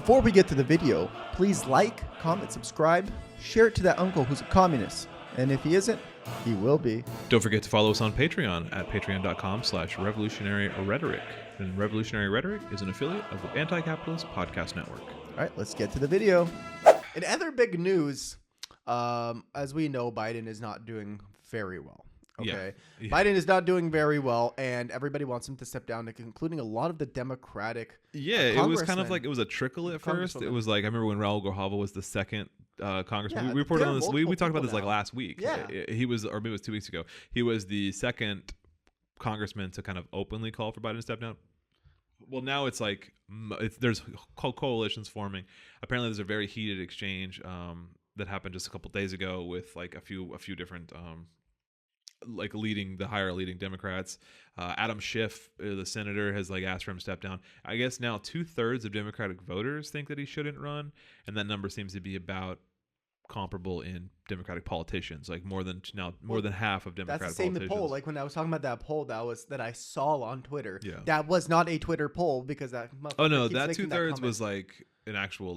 Before we get to the video, please like, comment, subscribe, share it to that uncle who's a communist. And if he isn't, he will be. Don't forget to follow us on Patreon at patreon.com/revolutionary rhetoric. And Revolutionary Rhetoric is an affiliate of the Anti-Capitalist Podcast Network. All right, let's get to the video. In other big news, as we know, Biden is not doing very well. Okay. Yeah. Biden is not doing very well, and everybody wants him to step down, including a lot of the Democratic it was kind of like it was a trickle at first. It was like, I remember when Raul Grijalva was the second congressman. We reported on this. We talked about this like last week. Yeah. He was, or maybe it was 2 weeks ago. He was the second congressman to kind of openly call for Biden to step down. Well, now it's like there's coalitions forming. Apparently, there's a very heated exchange that happened just a couple days ago with like a few different like higher leading Democrats. Adam Schiff, the senator, has like asked for him to step down. I guess now 2/3 of Democratic voters think that he shouldn't run, and that number seems to be about comparable in Democratic politicians. Like more than half of Democratic politicians. That's the same the poll. Like when I was talking about that poll that I saw on Twitter. Yeah. That was not a Twitter poll because that. Oh no, that 2/3 was like an actual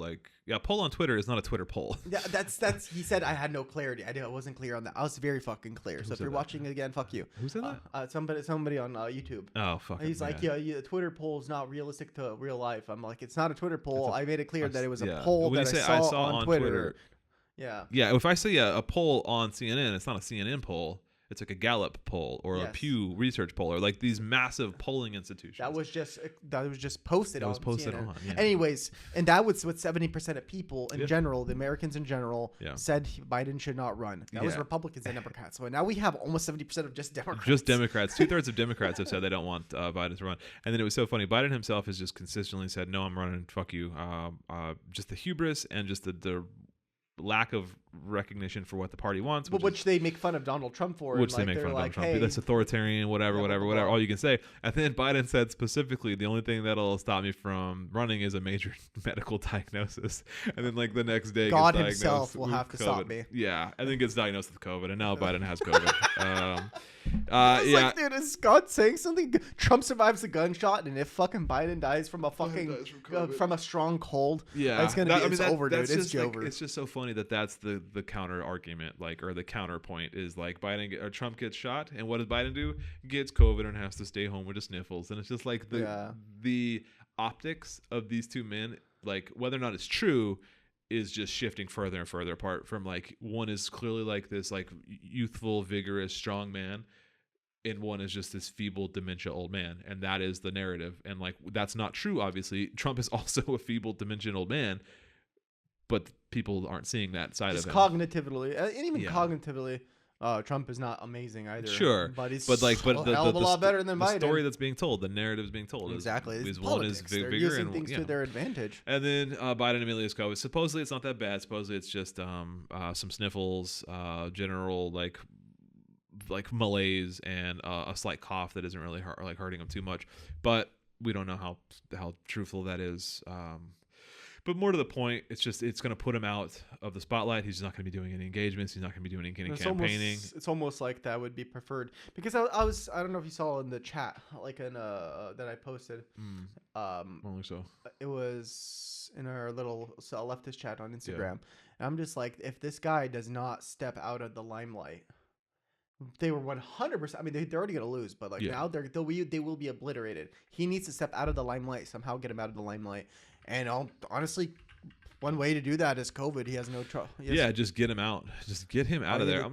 poll on Twitter is not a Twitter poll. Yeah, that's he said I had no clarity. I wasn't clear on that. I was very fucking clear. So if you're watching it again, fuck you. Who said that? Somebody on YouTube. Oh fuck. He's like, yeah, Twitter poll is not realistic to real life. I'm like, it's not a Twitter poll. I made it clear that it was a poll that I saw on Twitter. Yeah. Yeah. If I see a poll on CNN, it's not a CNN poll. It's like a Gallup poll or a Pew Research poll or like these massive polling institutions. That was just posted on CNN. Yeah. Anyways, and that was what 70% of people in general, the Americans in general, said Biden should not run. That was Republicans and Democrats. So now we have almost 70% of just Democrats. Just Democrats. 2/3 of Democrats have said they don't want Biden to run. And then it was so funny. Biden himself has just consistently said, "No, I'm running. Fuck you." Just the hubris and just the lack of recognition for what the party wants, which they make fun of Donald Trump for. Which they make fun of Donald Trump. Hey, that's authoritarian, whatever, all you can say. And then Biden said specifically, the only thing that'll stop me from running is a major medical diagnosis. And then like the next day, God himself will have to stop me. Yeah, and then gets diagnosed with COVID, and now Biden has COVID. Like, dude, is God saying something? Trump survives a gunshot, and if fucking Biden dies from a fucking from a strong cold, it's gonna be over, dude. It's over. It's just so funny that's the counter argument, like, or the counterpoint is like Trump gets shot, and what does Biden do? Gets COVID and has to stay home with the sniffles, and it's just like the optics of these two men, like whether or not it's true, is just shifting further and further apart. From like one is clearly like this like youthful, vigorous, strong man, and one is just this feeble dementia old man, and that is the narrative. And like that's not true. Obviously, Trump is also a feeble dementia old man, but people aren't seeing that side of him. Cognitively, and even cognitively, Trump is not amazing either. Sure, but he's a hell of a lot better than Biden. The story that's being told, the narrative is being told. Exactly. Is one is They're bigger using and things to their advantage. And then Biden immediately is COVID. Supposedly it's not that bad. Supposedly it's just some sniffles, general like malaise, and a slight cough that isn't really hurting him too much. But we don't know how truthful that is. But more to the point, it's going to put him out of the spotlight. He's not going to be doing any engagements. He's not going to be doing any campaigning. It's almost like that would be preferred, because I don't know if you saw in the chat, like in that I posted. Only so. It was in our little leftist chat on Instagram, and I'm just like, if this guy does not step out of the limelight, they were 100%. I mean, they're already going to lose, but like now they will be obliterated. He needs to step out of the limelight somehow, get him out of the limelight. And honestly, one way to do that is COVID. He has no trouble. Just get him out. Just get him out of there. I'm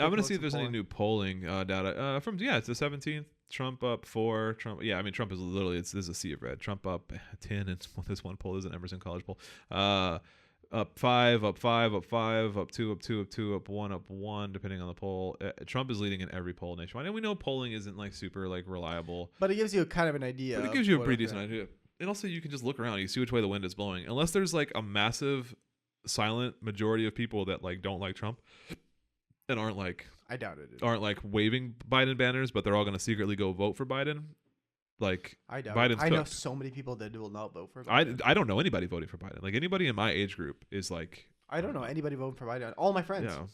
gonna see if there's any new polling data from it's the 17th. Trump up 4. Trump Trump is literally there's a sea of red. Trump up 10, and this one poll is an Emerson College poll. Up 5, up 5, up 5, up 2, up 2, up 2, up 1, up 1, depending on the poll. Trump is leading in every poll nationwide, and we know polling isn't like super like reliable, but it gives you kind of an idea. But it gives you a pretty decent idea. And also, you can just look around. You see which way the wind is blowing. Unless there's like a massive, silent majority of people that like don't like Trump and aren't like, I doubt it. Aren't like waving Biden banners, but they're all going to secretly go vote for Biden. Like, I doubt Biden's I know so many people that will not vote for Biden. I don't know anybody voting for Biden. Like anybody in my age group is like, I don't know anybody voting for Biden. All my friends. Yeah.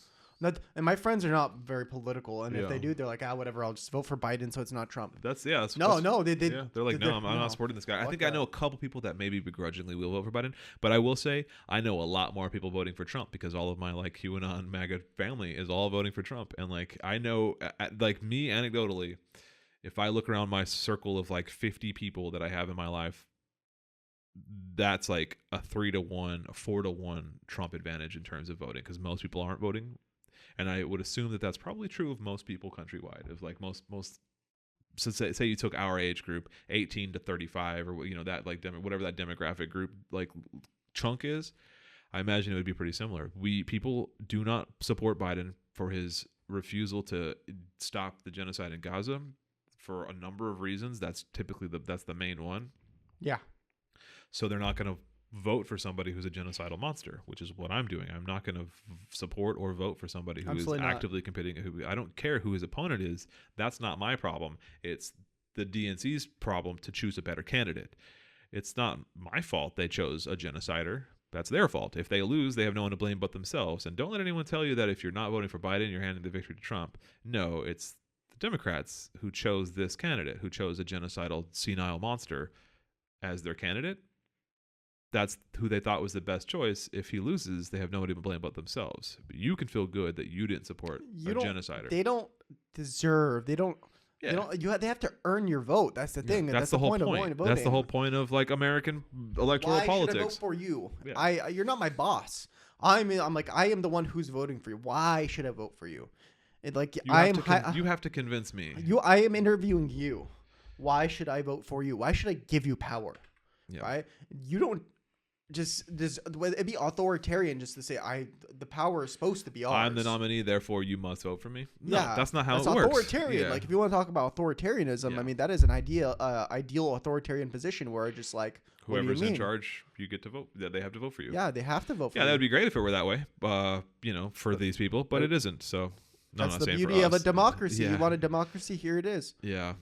And my friends are not very political, and if Yeah. they do, they're like, whatever, I'll just vote for Biden so it's not Trump. That's No, they're like, no, I'm not supporting this guy. I think I know a couple people that maybe begrudgingly will vote for Biden, but I will say I know a lot more people voting for Trump because all of my like QAnon MAGA family is all voting for Trump, and like I know, like me anecdotally, if I look around my circle of like 50 people that I have in my life, that's like a 3-to-1, a 4-to-1 Trump advantage in terms of voting because most people aren't voting. And I would assume that that's probably true of most people countrywide. Of like most, so say you took our age group, 18 to 35, or that like whatever that demographic group like chunk is, I imagine it would be pretty similar. People do not support Biden for his refusal to stop the genocide in Gaza for a number of reasons. That's typically that's the main one. Yeah. So they're not going to vote for somebody who's a genocidal monster, which is what I'm doing. I'm not going to support or vote for somebody who is actively competing. I don't care who his opponent is. That's not my problem. It's the DNC's problem to choose a better candidate. It's not my fault they chose a genocider. That's their fault. If they lose, they have no one to blame but themselves. And don't let anyone tell you that if you're not voting for Biden, you're handing the victory to Trump. No, it's the Democrats who chose this candidate, who chose a genocidal, senile monster as their candidate. That's who they thought was the best choice. If he loses, they have nobody to blame but themselves. But you can feel good that you didn't support a genocider. They don't deserve. They don't. Yeah. They have to earn your vote. That's the thing. That's the whole point. Of voting. That's the whole point of like American electoral politics. Why should I vote for you? Yeah. You're not my boss. I'm like I am the one who's voting for you. Why should I vote for you? You have to convince me. I am interviewing you. Why should I vote for you? Why should I give you power? Yeah. Right? You don't. Just it'd be authoritarian just to say the power is supposed to be ours. I'm the nominee, therefore you must vote for me. No, that's not how it works. Authoritarian. Like if you want to talk about authoritarianism, I mean that is an ideal authoritarian position where just like whoever's in charge, you get to vote. They have to vote for you. Yeah, they have to vote for you. Yeah, that would be great if it were that way. For these people, but it isn't. So that's the beauty of a democracy. Yeah. You want a democracy? Here it is. Yeah.